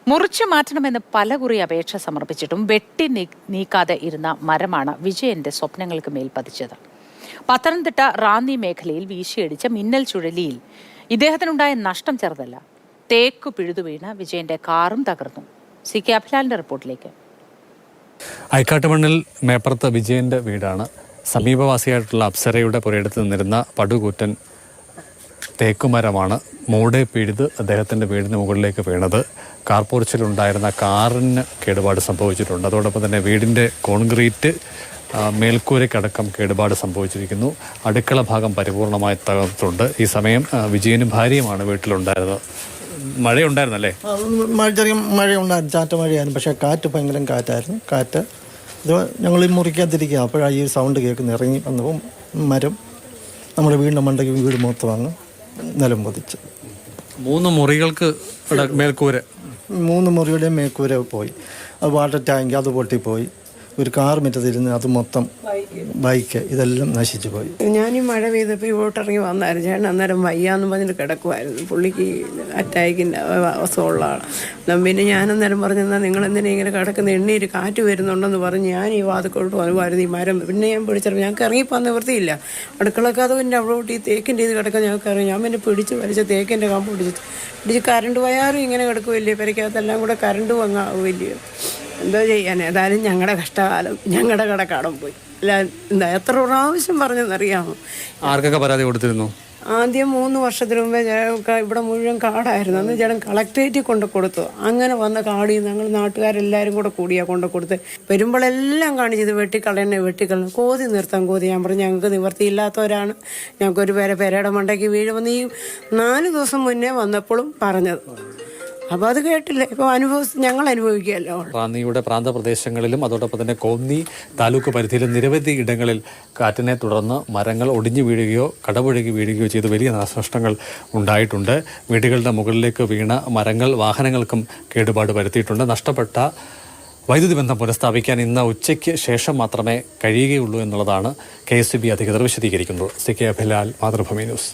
മുറിച്ചു മാറ്റണമെന്ന് പലകുറി അപേക്ഷ സമർപ്പിച്ചിട്ടും വെട്ടി നീക്കാതെ ഇരുന്ന മരമാണ് വിജയന്റെ സ്വപ്നങ്ങൾക്ക് മേൽ പതിച്ചത്. പത്തനംതിട്ട റാന്നി മേഖലയിൽ വീശിയടിച്ച മിന്നൽ ചുഴലിയിൽ ഇദ്ദേഹത്തിനുണ്ടായ നഷ്ടം ചെറുതല്ല. തേക്കു പിഴുതു വീണ് വിജയന്റെ കാറും തകർന്നു. സി കെ അഭിലാലിന്റെ റിപ്പോർട്ടിലേക്ക്. ഐക്കാട്ടുമണ്ണിൽ മേപ്പുറത്ത് വിജയന്റെ വീടാണ്. സമീപവാസിയായിട്ടുള്ള അപ്സരയുടെ പുരയിടത്ത് നിന്നിരുന്ന പടുകൂറ്റൻ തേക്കുമരമാണ് മൂടെ പിഴുത് അദ്ദേഹത്തിൻ്റെ വീടിന് മുകളിലേക്ക് വീണത്. കാർപോർച്ചിലുണ്ടായിരുന്ന കാറിന് കേടുപാട് സംഭവിച്ചിട്ടുണ്ട്. അതോടൊപ്പം തന്നെ വീടിൻ്റെ കോൺക്രീറ്റ് മേൽക്കൂരയ്ക്കടക്കം കേടുപാട് സംഭവിച്ചിരിക്കുന്നു. അടുക്കള ഭാഗം പരിപൂർണമായി തകർന്നിട്ടുണ്ട്. ഈ സമയം വിജയനും ഭാര്യയുമാണ് വീട്ടിലുണ്ടായിരുന്നത്. മഴയുണ്ടായിരുന്നല്ലേ? ചെറിയ മഴയുണ്ടായിരുന്നു, ചാറ്റ മഴയായിരുന്നു. പക്ഷേ കാറ്റ് ഭയങ്കര കാറ്റായിരുന്നു. കാറ്റ് ഇത് ഞങ്ങൾ മുറിക്കാതിരിക്കുക. അപ്പോഴാണ് ഈ സൗണ്ട് കേൾക്കുന്നത്. ഇറങ്ങി വന്നപ്പോൾ മരം നമ്മുടെ വീടിൻ്റെ മണ്ടയ്ക്ക് വീട് മൊത്തം അങ്ങ് നിലം പൊതിച്ച്. 3 മുറികൾക്ക് മേൽക്കൂര, 3 മുറിയുടെ മേൽക്കൂര പോയി. അത് വാട്ടർ ടാങ്ക് അത് പൊട്ടിപ്പോയി. ഒരു കാർ മുറ്റത്തിരുന്ന് അത് മൊത്തം ബൈക്ക് ഇതെല്ലാം നശിച്ചു പോയി. ഞാൻ ഈ മഴ പെയ്തപ്പോൾ ഇങ്ങോട്ടിറങ്ങി വന്നായിരുന്നു. ചേട്ടൻ അന്നേരം വയ്യാന്ന് പറഞ്ഞിട്ട് കിടക്കുമായിരുന്നു. പുള്ളിക്ക് അറ്റാക്കിൻ്റെ അസുഖമുള്ള ആളാണ്. പിന്നെ ഞാനന്നേരം പറഞ്ഞെന്നാൽ നിങ്ങളെന്തിനാ ഇങ്ങനെ കിടക്കുന്ന, എണ്ണീര് കാറ്റ് വരുന്നുണ്ടെന്ന് പറഞ്ഞ് ഞാൻ ഈ വാതിക്കോട്ട് വരുമായിരുന്നു. ഈ മരം പിന്നെ ഞാൻ പിടിച്ചപ്പോൾ ഞങ്ങൾക്ക് ഇറങ്ങിപ്പോകാൻ നിവൃത്തിയില്ല. അടുക്കളക്കതവിൻ്റെ അവിടോട്ട് ഈ തേക്കിൻ്റെ ഇത് കിടക്കാൻ ഞങ്ങൾക്ക് അറിയാം. ഞാൻ പിന്നെ പിടിച്ച് വലിച്ച തേക്കിൻ്റെ കമ്പ് പിടിച്ച് കറണ്ട് പോയാലും ഇങ്ങനെ കിടക്കുമല്ലേ. പെരയ്ക്കകത്തെല്ലാം കൂടെ കറണ്ട് വങ്ങാവില്ലയോ. എന്തോ ചെയ്യാൻ. ഏതായാലും ഞങ്ങളുടെ കഷ്ടകാലം, ഞങ്ങളുടെ കടക്കാടം പോയി. അല്ല എന്താ എത്ര പ്രാവശ്യം പറഞ്ഞെന്നറിയാമോ. ആർക്കൊക്കെ പരാതി കൊടുത്തിരുന്നു? ആദ്യം 3 വർഷത്തിന് മുമ്പേ ഇവിടെ മുഴുവൻ കാടായിരുന്നു. അന്ന് ചേട്ടൻ കളക്ട്രേറ്റിൽ കൊണ്ട് കൊടുത്തു. അങ്ങനെ വന്ന കാടിൽ ഞങ്ങൾ നാട്ടുകാരെല്ലാവരും കൂടെ കൂടിയാണ് കൊണ്ട് കൊടുത്ത്. വരുമ്പോഴെല്ലാം കാണിച്ചത് വെട്ടിക്കളയണം. കോതി നിർത്താൻ കോതി. ഞാൻ പറഞ്ഞു ഞങ്ങൾക്ക് നിവർത്തിയില്ലാത്തവരാണ്, ഞങ്ങൾക്കൊരു പെരയുടെ മണ്ടയ്ക്ക് വീഴുമെന്ന് ഈ 4 ദിവസം മുന്നേ വന്നപ്പോഴും പറഞ്ഞത്. അപ്പോൾ അത് കേട്ടില്ല. ഇപ്പോൾ ഞങ്ങൾ അനുഭവിക്കുകയല്ലോ. റാന്നിയുടെ പ്രാന്തപ്രദേശങ്ങളിലും അതോടൊപ്പം തന്നെ കോന്നി താലൂക്ക് പരിധിയിലും നിരവധി ഇടങ്ങളിൽ കാറ്റിനെ തുടർന്ന് മരങ്ങൾ ഒടിഞ്ഞു വീഴുകയോ കടപുഴകി വീഴുകയോ ചെയ്ത് വലിയ നാശനഷ്ടങ്ങൾ ഉണ്ടായിട്ടുണ്ട്. വീടുകളുടെ മുകളിലേക്ക് വീണ മരങ്ങൾ വാഹനങ്ങൾക്കും കേടുപാട് വരുത്തിയിട്ടുണ്ട്. നഷ്ടപ്പെട്ട വൈദ്യുതി ബന്ധം പുനഃസ്ഥാപിക്കാൻ ഇന്ന് ഉച്ചയ്ക്ക് ശേഷം മാത്രമേ കഴിയുകയുള്ളൂ എന്നുള്ളതാണ് KSEB അധികൃതർ വിശദീകരിക്കുന്നത്. C K Abhilal, Mathrubhumi news.